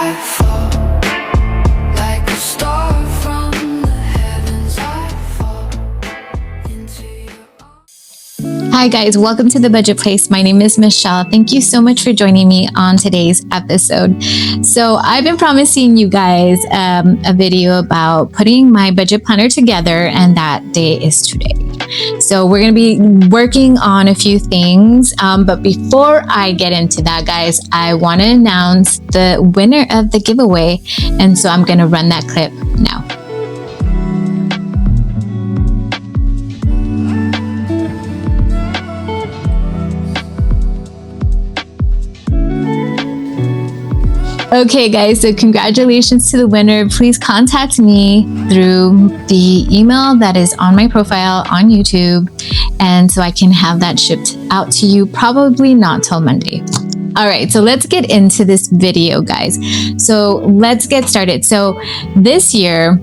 I fall like a star from the heavens. I fall into your arms. Hi guys, welcome to The Budget Place. My name is Michelle. Thank you so much for joining me on today's episode. So I've been promising you guys a video about putting my budget planner together, and that day is today. So we're going to be working on a few things, but before I get into that, guys, I want to announce the winner of the giveaway, and so I'm going to run that clip now. Okay guys, so congratulations to the winner. Please contact me through the email that is on my profile on YouTube, and so I can have that shipped out to you, probably not till Monday. All right, so let's get into this video, guys. So let's get started. So this year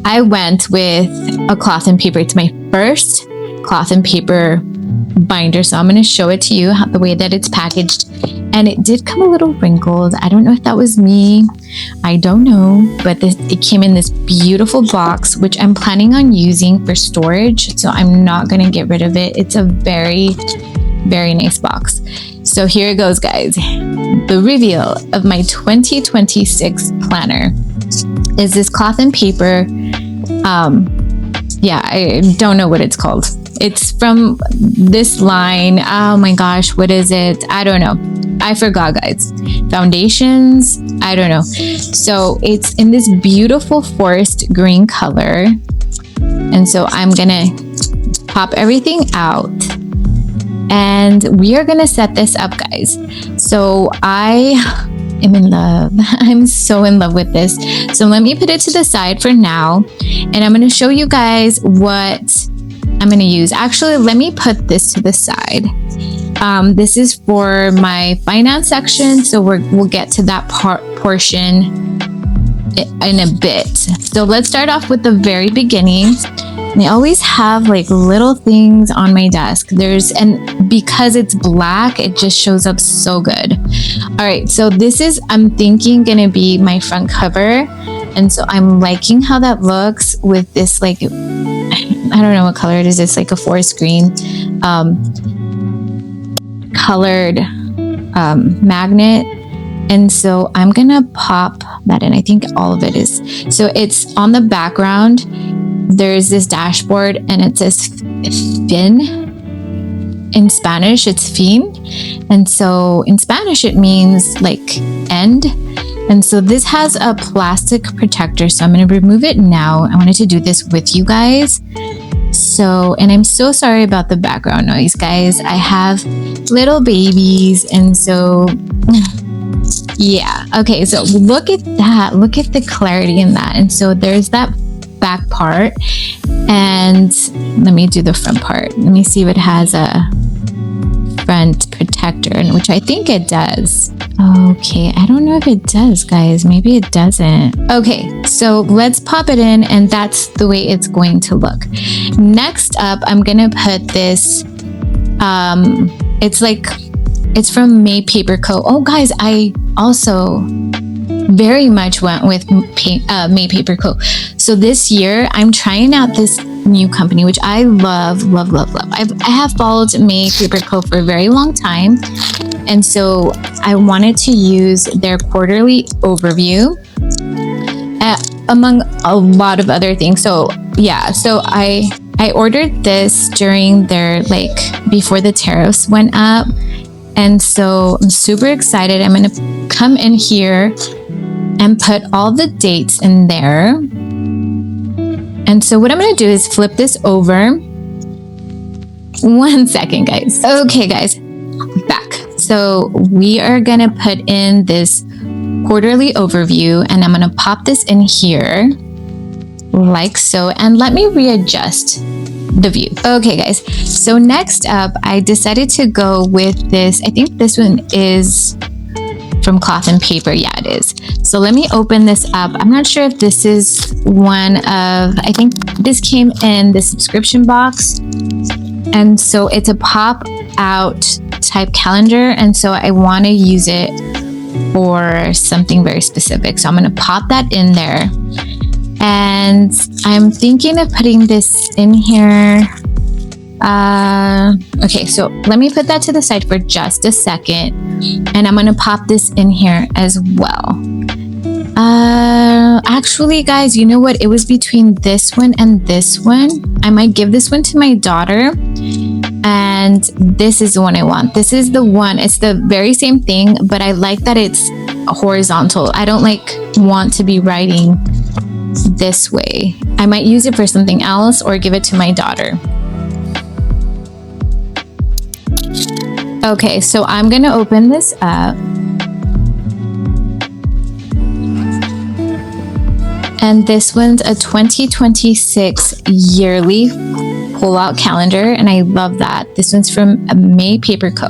I went with a cloth and paper. It's my first cloth and paper binder, so I'm going to show it to you the way that it's packaged. And it did come a little wrinkled. I don't know if that was me. I don't know. But it came in this beautiful box, which I'm planning on using for storage. So I'm not going to get rid of it. It's a very, very nice box. So here it goes, guys. The reveal of my 2026 planner is this cloth and paper. Yeah, I don't know what it's called. It's from this line. Oh my gosh, what is it? I don't know. I forgot, guys. Foundations, I don't know. So it's in this beautiful forest green color. And so I'm gonna pop everything out and we are gonna set this up, guys. So I am in love. I'm so in love with this. So let me put it to the side for now. And I'm gonna show you guys what I'm gonna use. Actually, let me put this to the side. This is for my finance section, so we'll get to that portion in a bit. So let's start off with the very beginning. I always have like little things on my desk. And because it's black, it just shows up so good. All right, so this is, I'm thinking, gonna be my front cover. And so I'm liking how that looks with this, like, I don't know what color it is. It's like a forest green colored magnet. And so I'm gonna pop that in. I think all of it is. So it's on the background. There's this dashboard and it says fin. In Spanish, it's fin. And so in Spanish, it means like end. And so this has a plastic protector. So I'm going to remove it now. I wanted to do this with you guys. So, and I'm so sorry about the background noise, guys. I have little babies. And so, yeah. Okay. So look at that. Look at the clarity in that. And so there's that back part. And let me do the front part. Let me see if it has a front protector, which I think it does. Okay, I don't know if it does, guys. Maybe it doesn't. Okay, so let's pop it in, and that's the way it's going to look. Next up, I'm gonna put this. It's from May Paper Co. Oh, guys, I also very much went with May Paper Co. So this year, I'm trying out this new company, which I love. I have followed May Paper Co. for a very long time. And so I wanted to use their quarterly overview among a lot of other things. So yeah, so I ordered this during their, like, before the tariffs went up. And so I'm super excited. I'm going to come in here and put all the dates in there. And so what I'm going to do is flip this over. 1 second, guys. Okay, guys, back. So we are going to put in this quarterly overview, and I'm going to pop this in here like so. And let me readjust the view. Okay, guys. So next up, I decided to go with this. I think this one is from Cloth and Paper. Yeah, it is. So let me open this up. I'm not sure if this is one of, I think this came in the subscription box. And so it's a pop out type calendar. And so I want to use it for something very specific. So I'm going to pop that in there. And I'm thinking of putting this in here. Okay, so let me put that to the side for just a second. And I'm going to pop this in here as well. Actually, guys, you know what? It was between this one and this one. I might give this one to my daughter. And this is the one I want. This is the one. It's the very same thing, but I like that it's horizontal. I don't want to be writing this way. I might use it for something else or give it to my daughter. Okay, so I'm going to open this up. And this one's a 2026 yearly pull-out calendar, and I love that. This one's from May Paper Co.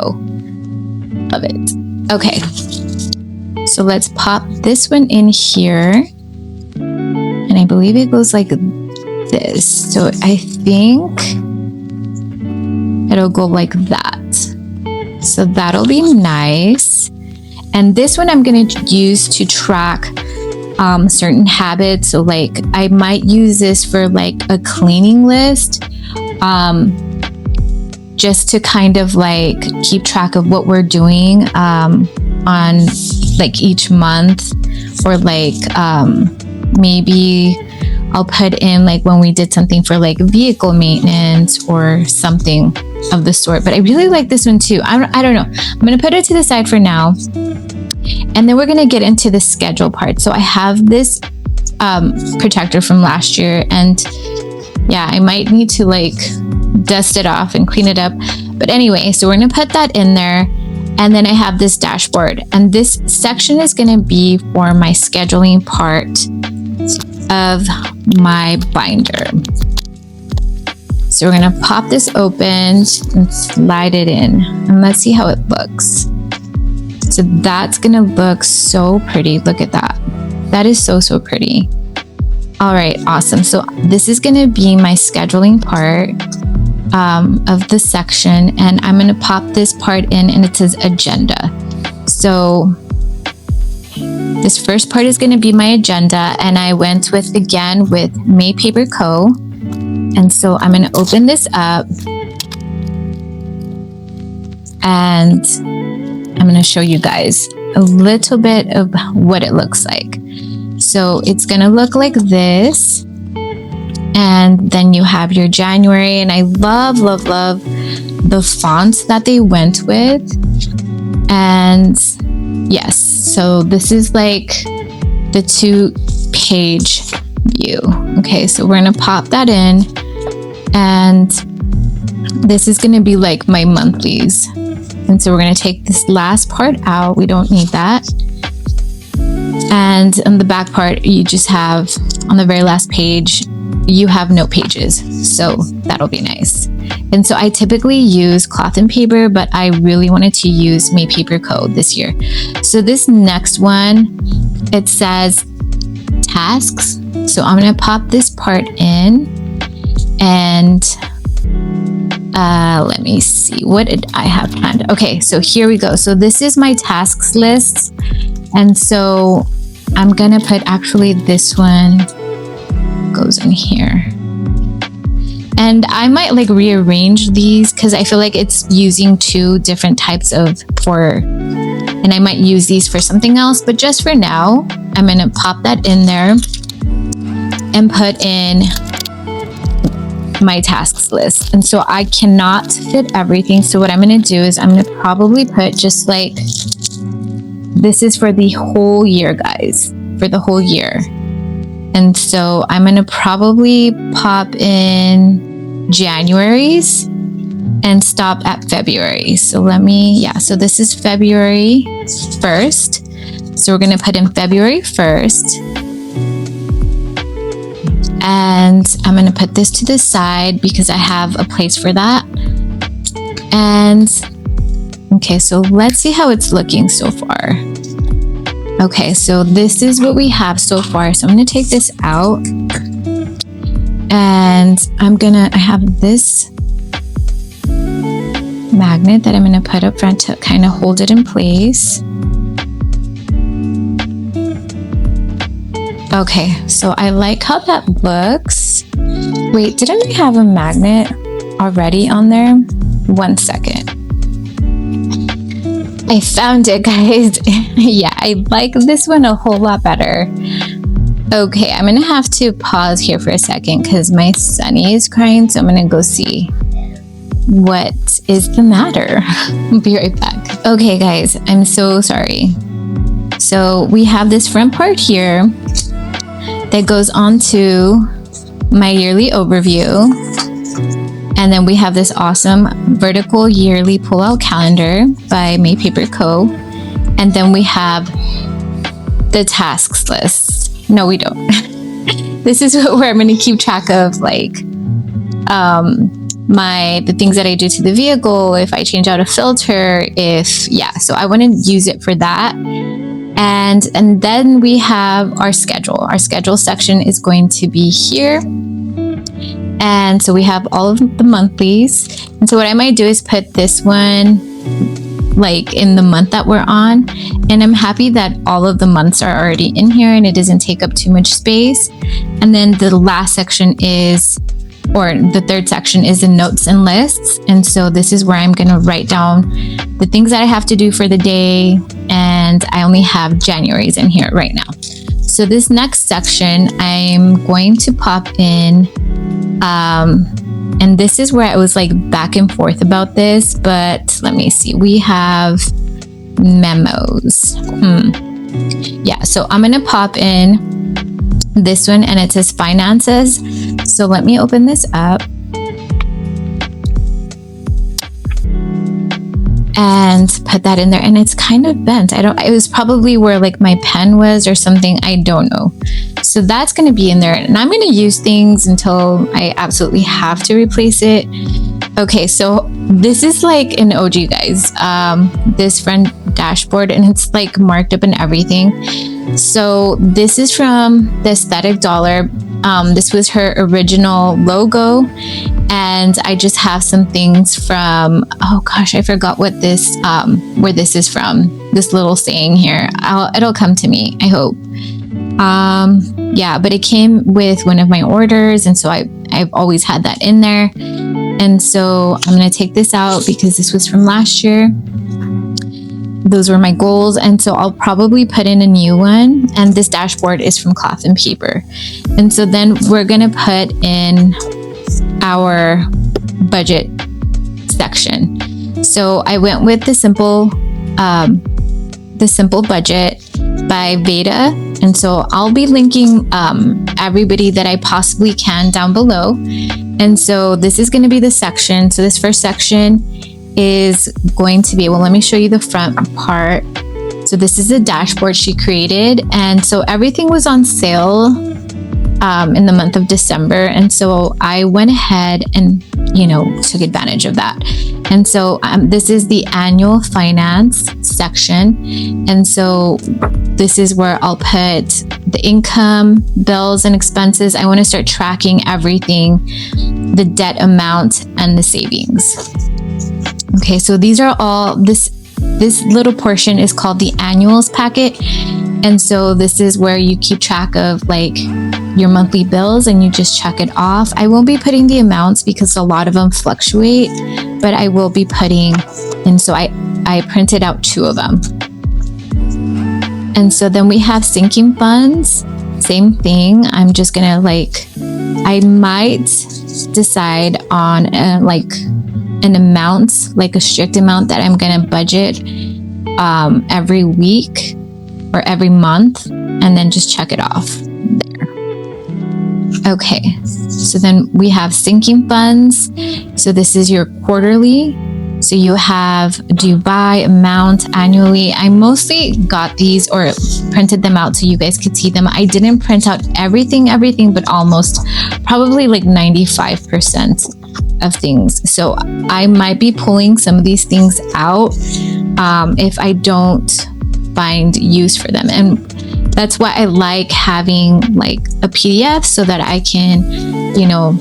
Love it. Okay, so let's pop this one in here. And I believe it goes like this. So I think it'll go like that. So that'll be nice. And this one I'm going to use to track certain habits. So like I might use this for like a cleaning list, just to kind of like keep track of what we're doing on like each month, or like maybe I'll put in like when we did something for like vehicle maintenance or something of the sort. But I really like this one too. I don't know. I'm going to put it to the side for now. And then we're going to get into the schedule part. So I have this protector from last year, and yeah, I might need to like dust it off and clean it up. But anyway, so we're going to put that in there. And then I have this dashboard, and this section is going to be for my scheduling part of my binder. So we're going to pop this open and slide it in, and let's see how it looks. So that's going to look so pretty. Look at that. That is so, so pretty. All right, awesome. So this is going to be my scheduling part of the section, and I'm going to pop this part in, and it says agenda. So this first part is going to be my agenda, and I went with May Paper Co. And so I'm going to open this up, and I'm going to show you guys a little bit of what it looks like. So it's going to look like this. And then you have your January, and I love the fonts that they went with. And yes, so this is like the 2-page view. Okay, so we're going to pop that in, and this is going to be like my monthlies. And so we're going to take this last part out. We don't need that. And on the back part, you just have, on the very last page, you have no pages. So that'll be nice. And so I typically use cloth and paper, but I really wanted to use May Paper Co. this year. So this next one, it says tasks. So I'm going to pop this part in, and let me see, what did I have planned? Okay, so here we go. So this is my tasks list. And so I'm going to put, actually this one goes in here. And I might like rearrange these because I feel like it's using 2 different types and I might use these for something else. But just for now, I'm going to pop that in there and put in my tasks list. And so I cannot fit everything. So what I'm going to do is I'm going to probably put just like, this is for the whole year, guys, for the whole year. And so I'm going to probably pop in January's and stop at February. So so this is February 1st. So we're going to put in February 1st. And I'm going to put this to the side because I have a place for that. And okay, so let's see how it's looking so far. Okay, so this is what we have so far. So I'm going to take this out, and I have this magnet that I'm going to put up front to kind of hold it in place. Okay, so I like how that looks. Wait, didn't I have a magnet already on there? 1 second. I found it, guys. Yeah, I like this one a whole lot better. Okay, I'm gonna have to pause here for a second because my Sunny is crying, so I'm gonna go see what is the matter. I'll be right back. Okay, guys, I'm so sorry. So we have this front part here that goes on to my yearly overview. And then we have this awesome vertical yearly pull-out calendar by May Paper Co. And then we have the tasks list. No, we don't. This is where I'm going to keep track of like the things that I do to the vehicle, if I change out a filter, so I want to use it for that. And then we have our schedule. Our schedule section is going to be here. And so we have all of the monthlies. And so what I might do is put this one like in the month that we're on. And I'm happy that all of the months are already in here and it doesn't take up too much space. And then the last section is, or the third section is the notes and lists. And so this is where I'm going to write down the things that I have to do for the day. And I only have January's in here right now. So this next section, I'm going to pop in, and this is where I was like back and forth about this, but let me see. We have memos. Yeah, so I'm going to pop in this one and it says finances. So let me open this up and put that in there. And it's kind of bent. It was probably where like my pen was or something. I don't know. So that's going to be in there. And I'm going to use things until I absolutely have to replace it. Okay, so this is like an OG, guys. This friend dashboard, and it's like marked up and everything. So this is from the Aesthetic Dollar. This was her original logo, and I just have some things from, oh gosh, I forgot what this where this is from. This little saying here. It'll come to me, I hope. Yeah, but it came with one of my orders, and so I've always had that in there. And so I'm going to take this out because this was from last year. Those were my goals. And so I'll probably put in a new one. And this dashboard is from Cloth and Paper. And so then we're going to put in our budget section. So I went with the simple budget by Veda. And so I'll be linking everybody that I possibly can down below. And so this is going to be the section. So this first section is going to be, well, let me show you the front part. So this is the dashboard she created. And so everything was on sale in the month of December. And so I went ahead and, took advantage of that. And so this is the annual finance section. And so this is where I'll put the income, bills, and expenses. I want to start tracking everything, the debt amount, and the savings. Okay, so these are all, this little portion is called the annuals packet. And so this is where you keep track of like your monthly bills and you just check it off. I won't be putting the amounts because a lot of them fluctuate, but I will be putting, and so I printed out 2 of them. And so then we have sinking funds, same thing. I'm just gonna I might decide on an amount, like a strict amount that I'm gonna budget every week or every month, and then just check it off there. Okay, so then we have sinking funds. So this is your quarterly. So you have, do you buy, amount, annually. I mostly got these or printed them out so you guys could see them. I didn't print out everything, but almost, probably like 95% of things. So I might be pulling some of these things out if I don't find use for them. And that's why I like having like a PDF so that I can,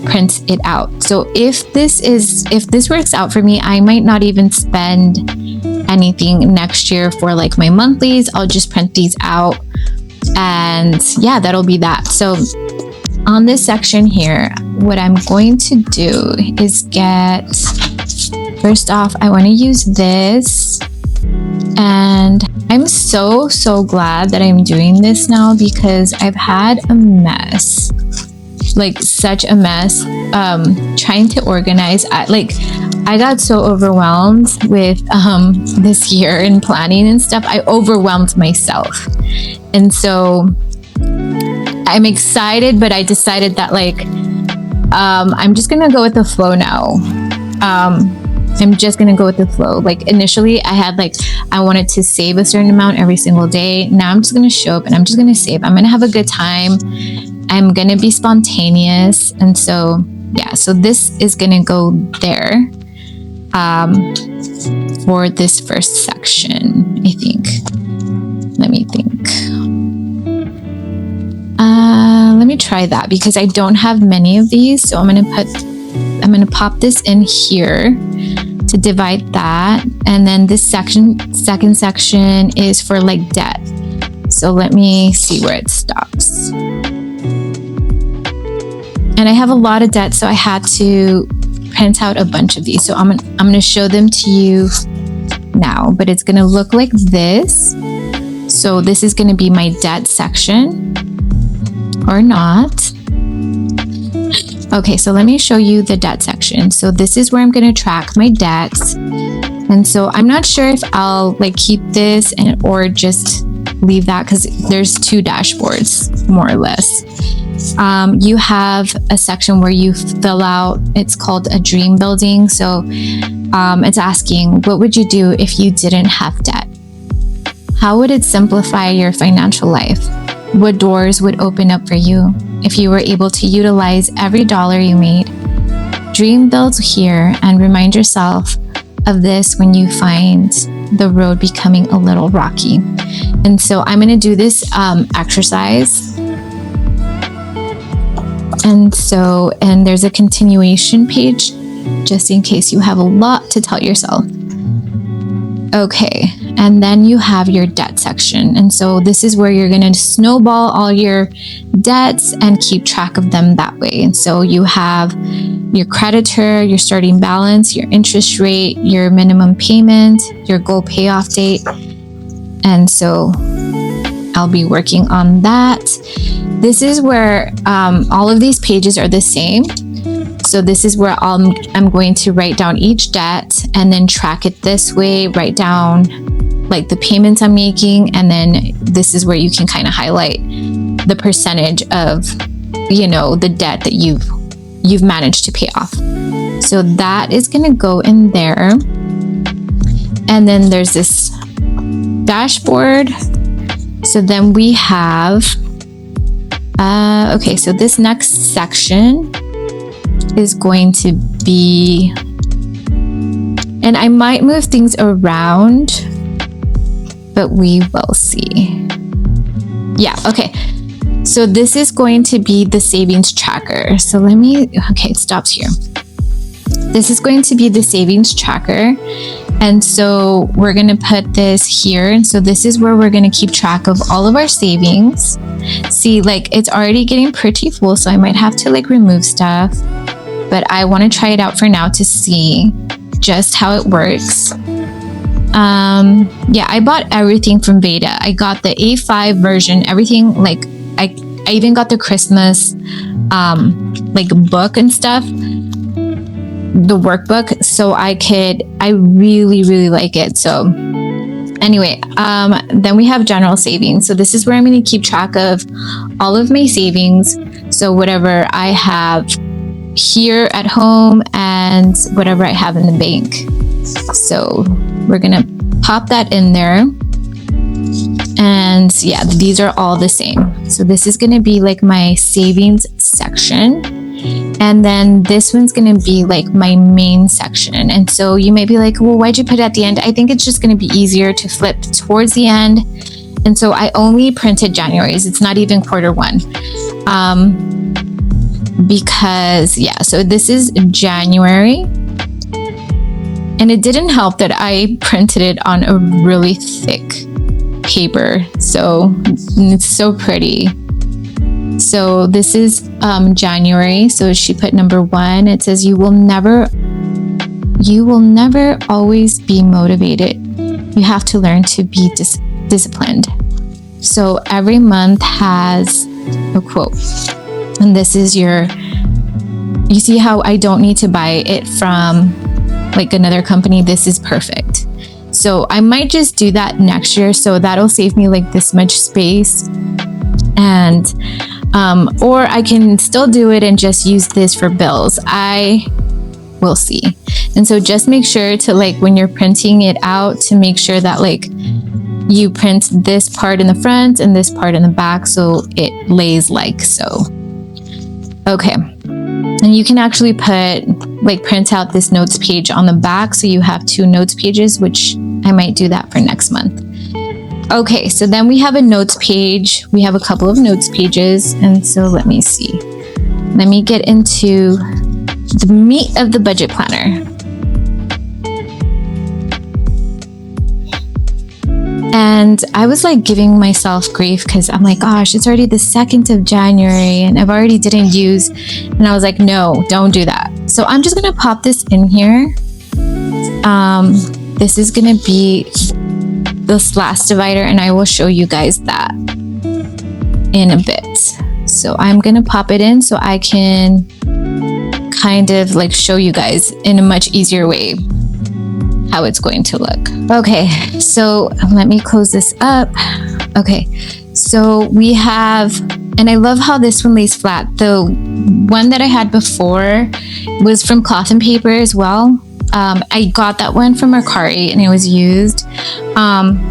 print it out. So if this works out for me, I might not even spend anything next year for like my monthlies. I'll just print these out And yeah, that'll be that. So on this section here, what I'm going to do is first off, I want to use this. And I'm so glad that I'm doing this now, because I've had a mess, like such a mess, trying to organize. I got so overwhelmed with this year in planning and stuff. I overwhelmed myself. And so I'm excited, but I decided that I'm just gonna go with the flow now. I'm just gonna go with the flow. Like initially I had I wanted to save a certain amount every single day. Now I'm just gonna show up and I'm just gonna save. I'm gonna have a good time. I'm gonna be spontaneous. And so yeah, so this is gonna go there for this first section, I think. Let me think. Let me try that, because I don't have many of these. So I'm gonna pop this in here to divide that. And then this second section is for debt. So let me see where it stops. And I have a lot of debt, so I had to print out a bunch of these. So I'm gonna show them to you now, but it's gonna look like this. So this is gonna be my debt section, or not. Okay, so let me show you the debt section. So this is where I'm gonna track my debts. And so I'm not sure if I'll keep this or just leave that, because there's two dashboards, more or less. You have a section where you fill out, it's called a dream building. So it's asking, what would you do if you didn't have debt? How would it simplify your financial life? What doors would open up for you if you were able to utilize every dollar you made? Dream build here and remind yourself of this when you find the road becoming a little rocky. And so I'm going to do this exercise. And there's a continuation page just in case you have a lot to tell yourself. Okay, and then you have your debt section. And so this is where you're going to snowball all your debts and keep track of them that way. And so you have your creditor, your starting balance, your interest rate, your minimum payment, your goal payoff date. And so I'll be working on that. This is where all of these pages are the same. So this is where I'm going to write down each debt and then track it this way, write down the payments I'm making. And then this is where you can kind of highlight the percentage of, the debt that you've managed to pay off. So that is going to go in there. And then there's this dashboard. So then we have, okay, so this next section is going to be, and I might move things around, but we will see. Yeah, okay. So this is going to be the savings tracker. So okay, it stops here. This is going to be the savings tracker. And so we're going to put this here. And so this is where we're going to keep track of all of our savings. See, it's already getting pretty full, so I might have to remove stuff. But I want to try it out for now to see just how it works. Yeah, I bought everything from Beta. I got the A5 version, everything. I even got the Christmas book and stuff, the workbook, so I really like it. So anyway, then we have general savings. So this is where I'm going to keep track of all of my savings. So whatever I have here at home and whatever I have in the bank. So we're gonna pop that in there. And yeah, these are all the same. So this is gonna be my savings section. And then this one's gonna be my main section. And so you may be well, why'd you put it at the end? I think it's just gonna be easier to flip towards the end. And so I only printed January's. It's not even quarter one. Because so this is January, and it didn't help that I printed it on a really thick paper. So it's so pretty. So this is January. So she put number 1. It says you will never always be motivated. You have to learn to be disciplined. So every month has a quote. And this is you see how I don't need to buy it from like another company. This is perfect. So I might just do that next year. So that'll save me like this much space. And or I can still do it and just use this for bills. I will see. And so just make sure to like when you're printing it out to make sure that like you print this part in the front and this part in the back so it lays like so. Okay. And you can actually print out this notes page on the back so you have 2 notes pages, which I might do that for next month. Okay, so then we have a notes page. We have a couple of notes pages. And so let me see. Let me get into the meat of the budget planner. And I was like giving myself grief because I'm like, gosh, it's already the 2nd of January and I've already didn't use. And I was like, no, don't do that. So I'm just going to pop this in here. This is going to be this last divider and I will show you guys that in a bit. So I'm going to pop it in so I can kind of like show you guys in a much easier way how it's going to look. Okay, so let me close this up. Okay, so we have, and I love how this one lays flat. The one that I had before was from Cloth and Paper as well. I got that one from Mercari and it was used.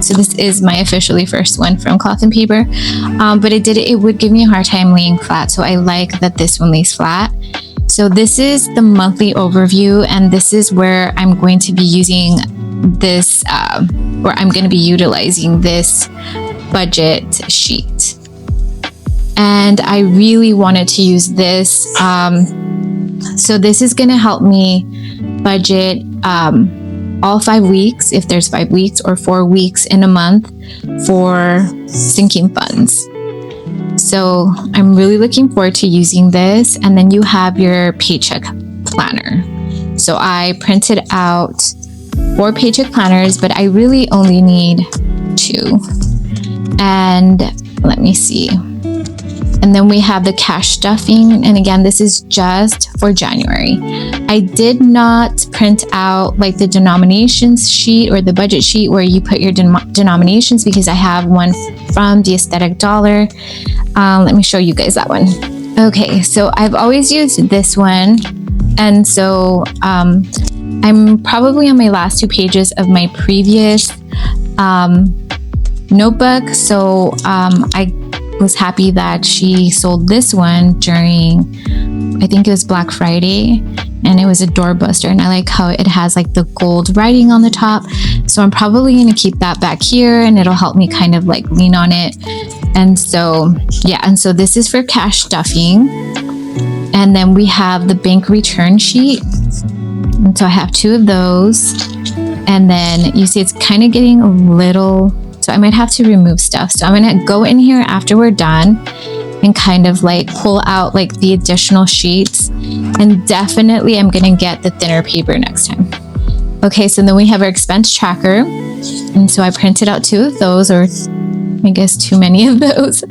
So this is my officially first one from Cloth and Paper. But it would give me a hard time laying flat. So I like that this one lays flat. So this is the monthly overview, and this is where I'm going to be using this, or I'm going to be utilizing this budget sheet. And I really wanted to use this. So this is going to help me budget all 5 weeks, if there's 5 weeks, or 4 weeks in a month for sinking funds. So I'm really looking forward to using this. And then you have your paycheck planner. So I printed out 4 paycheck planners, but I really only need 2. And let me see. And then we have the cash stuffing. And again, this is just for January. I did not print out like the denominations sheet or the budget sheet where you put your denominations because I have one from the Aesthetic Dollar. Let me show you guys that one. Okay, so I've always used this one. And so I'm probably on my last 2 pages of my previous notebook. So I was happy that she sold this one during, I think it was Black Friday, and it was a doorbuster, and I like how it has like the gold writing on the top. So I'm probably going to keep that back here, and it'll help me kind of like lean on it. And so yeah, and so this is for cash stuffing. And then we have the bank return sheet, and so I have 2 of those. And then you see it's kind of getting a little, so I might have to remove stuff. So I'm going to go in here after we're done and kind of like pull out like the additional sheets. And definitely I'm going to get the thinner paper next time. Okay, so then we have our expense tracker. And so I printed out 2 of those, or I guess too many of those.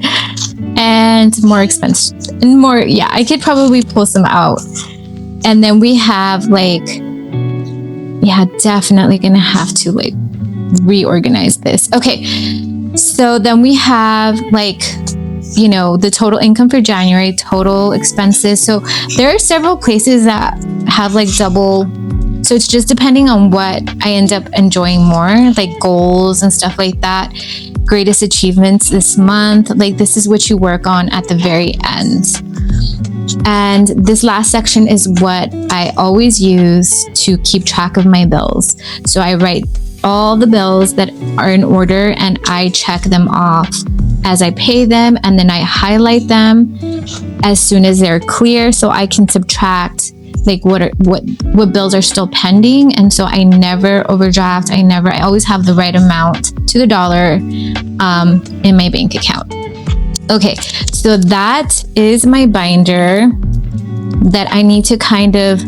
And more expense and more. Yeah, I could probably pull some out. And then we have like, yeah, definitely going to have to like reorganize this. Okay, so then we have like, you know, the total income for January, total expenses. So there are several places that have like double. So it's just depending on what I end up enjoying more, like goals and stuff like that. Greatest achievements this month. Like this is what you work on at the very end. And this last section is what I always use to keep track of my bills. So I write all the bills that are in order and I check them off as I pay them, and then I highlight them as soon as they're clear so I can subtract like what bills are still pending, and so I never overdraft. I always have the right amount to the dollar in my bank account. Okay, so that is my binder that I need to kind of,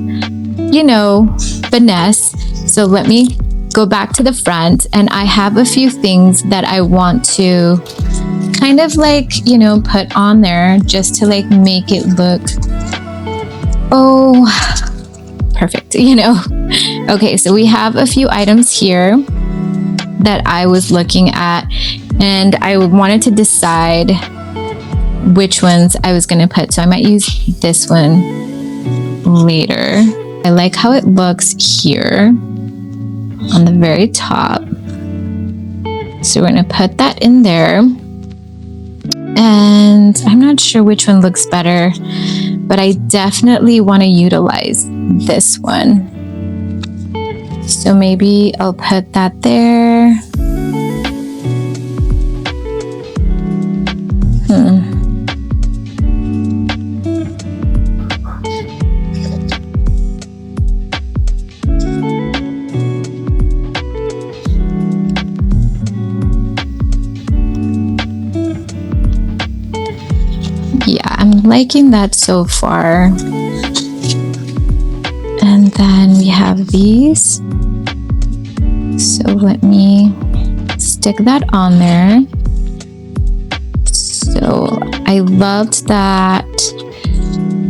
finesse. So let me go back to the front, and I have a few things that I want to kind of put on there just to make it look, perfect, Okay, so we have a few items here that I was looking at, and I wanted to decide which ones I was going to put. So I might use this one later. I like how it looks here on the very top. So we're going to put that in there. And I'm not sure which one looks better, but I definitely want to utilize this one. So maybe I'll put that there. Yeah, I'm liking that so far. And then we have these. So let me stick that on there. So I loved that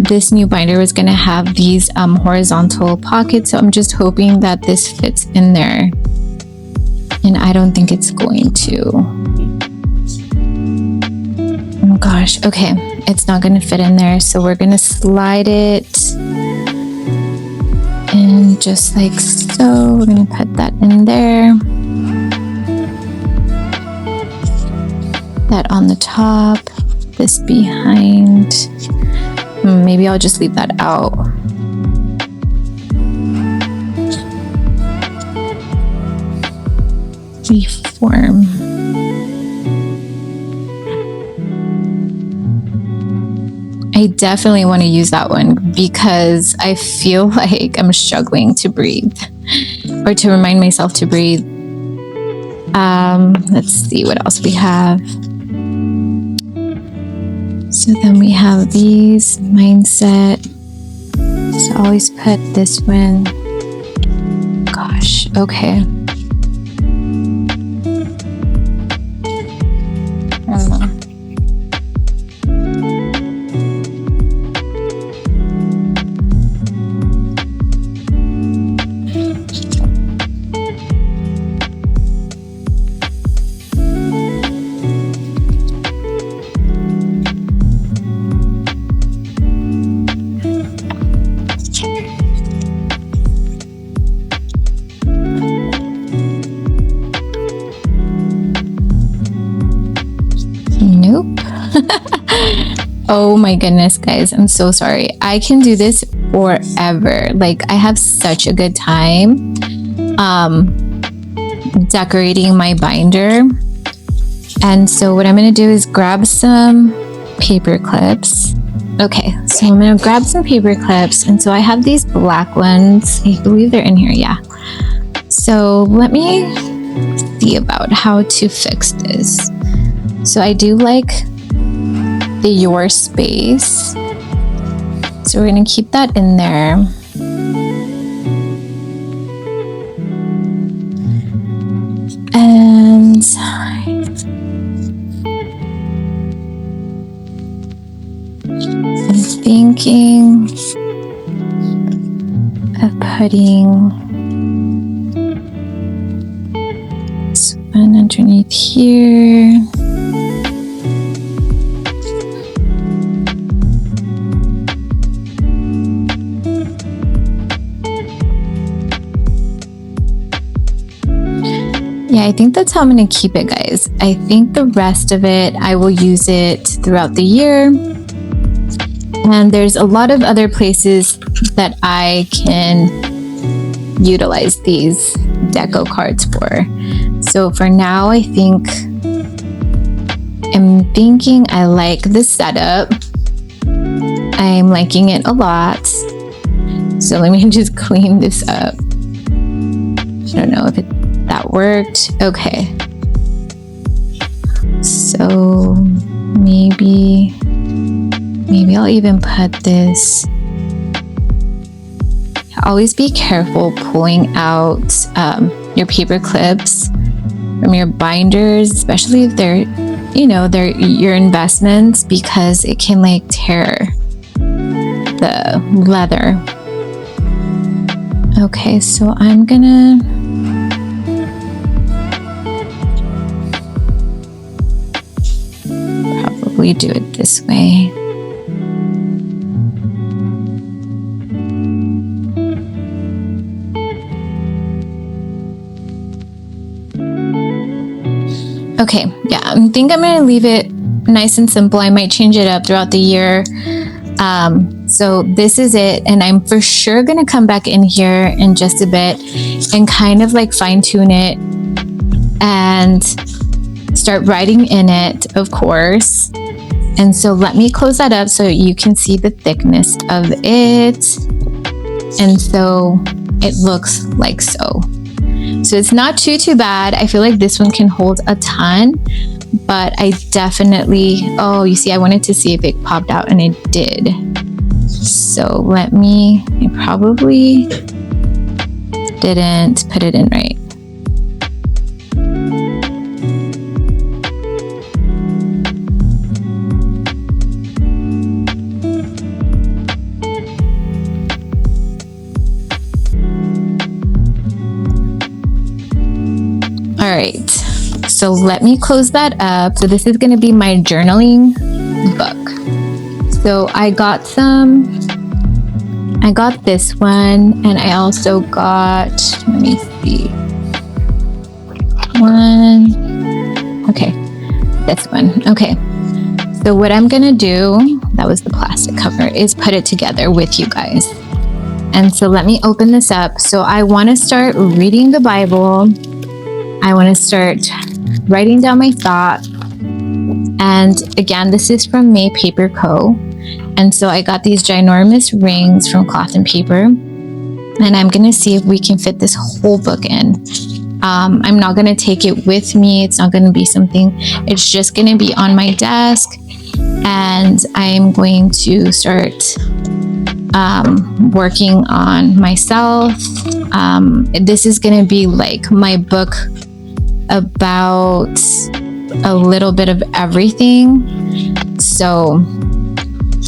this new binder was going to have these horizontal pockets. So I'm just hoping that this fits in there. And I don't think it's going to. Oh gosh, okay. It's not going to fit in there. So we're going to slide it in just like so. We're going to put that in there. That on the top, this behind. Maybe I'll just leave that out. Reform. I definitely want to use that one because I feel like I'm struggling to breathe or to remind myself to breathe. Let's see what else we have. So then we have these mindset. So always put this one. Gosh, okay. I don't know. Nope. Oh my goodness, guys, I'm so sorry. I can do this forever. Like, I have such a good time decorating my binder. And so what I'm going to do is grab some paper clips. Okay, so I'm going to grab some paper clips. And so I have these black ones. I believe they're in here. Yeah. So let me see about how to fix this. So I do like the your space. So we're going to keep that in there. And I'm thinking of putting this one underneath here. Yeah, I think that's how I'm going to keep it, guys. I think the rest of it, I will use it throughout the year. And there's a lot of other places that I can utilize these deco cards for. So for now, I'm thinking I like the setup. I'm liking it a lot. So So let me just clean this up. I don't know if that worked. Okay. So maybe I'll even put this. Always be careful pulling out your paper clips from your binders, especially if they're your investments, because it can like tear the leather. Okay, so I'm gonna probably do it this way. Okay, yeah, I think I'm gonna leave it nice and simple. I might change it up throughout the year. So this is it, and I'm for sure gonna come back in here in just a bit and kind of like fine tune it and start writing in it, of course. And so let me close that up so you can see the thickness of it. And so it looks like so. So it's not too bad. I feel like this one can hold a ton, but I definitely, oh, you see, I wanted to see if it popped out, and it did. So I probably didn't put it in right. All right, so let me close that up. So this is going to be my journaling book. So I got this one, and I also got, let me see, this one. Okay, so what I'm going to do, that was the plastic cover, is put it together with you guys. And so let me open this up. So I want to start reading the Bible. I want to start writing down my thoughts. And again, this is from May Paper Co. And so I got these ginormous rings from Cloth and Paper. And I'm going to see if we can fit this whole book in. I'm not going to take it with me. It's not going to be something, it's just going to be on my desk. And I'm going to start working on myself. This is going to be like my book about a little bit of everything. So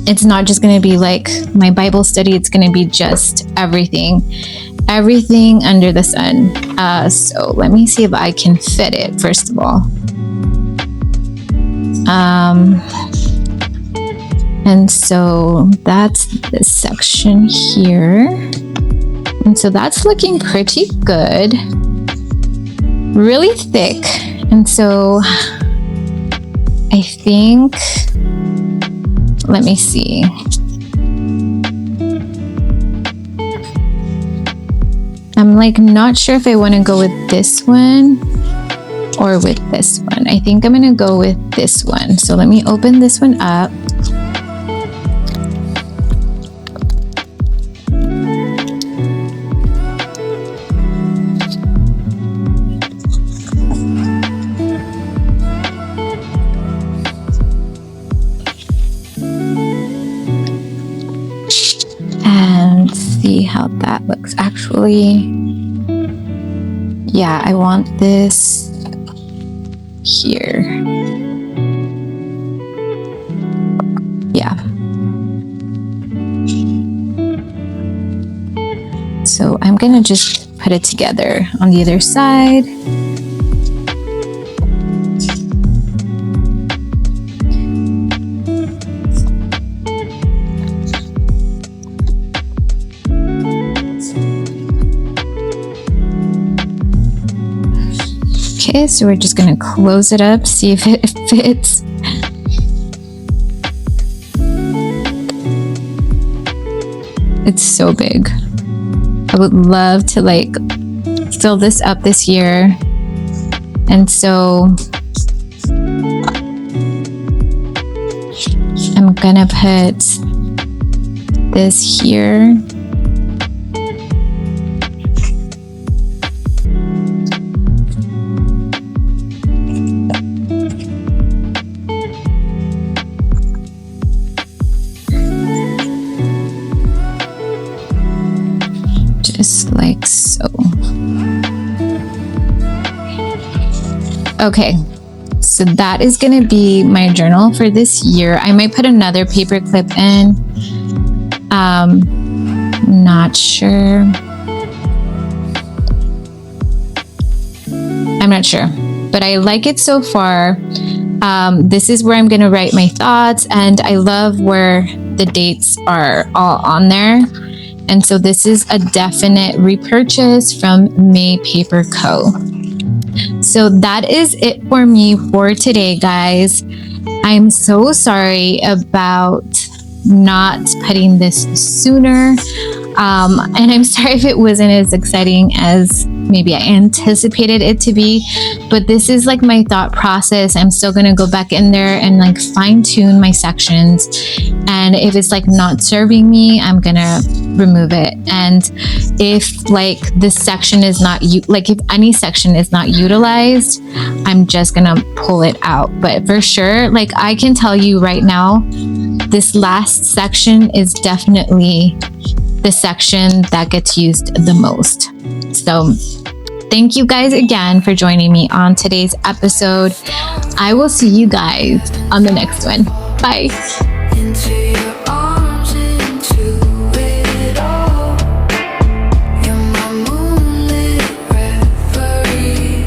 it's not just going to be like my Bible study. It's going to be just everything under the sun. So let me see if I can fit it, first of all. And so that's this section here. And so that's looking pretty good. Really thick. And so I think, let me see. I'm like not sure if I want to go with this one or with this one. I think I'm going to go with this one. So let me open this one up. See how that looks. Actually, yeah, I want this here. Yeah. So I'm gonna just put it together on the other side. Okay, so we're just gonna close it up, see if it fits. It's so big. I would love to like fill this up this year. And so I'm gonna put this here. just like so. Okay, so that is gonna be my journal for this year. I might put another paper clip in. Not sure. I'm not sure, but I like it so far. This is where I'm gonna write my thoughts, and I love where the dates are all on there. And so this is a definite repurchase from May Paper Co. So that is it for me for today, guys. I'm so sorry about not putting this sooner. And I'm sorry if it wasn't as exciting as maybe I anticipated it to be, but this is like my thought process. I'm still going to go back in there and like fine tune my sections. And if it's like not serving me, I'm going to remove it. And if like this section is not, like if any section is not utilized, I'm just going to pull it out. But for sure, like I can tell you right now, this last section is definitely the section that gets used the most. So thank you guys again for joining me on today's episode. I will see you guys on the next one. Bye. Into your arms, into it all. You're my moonlit reverie.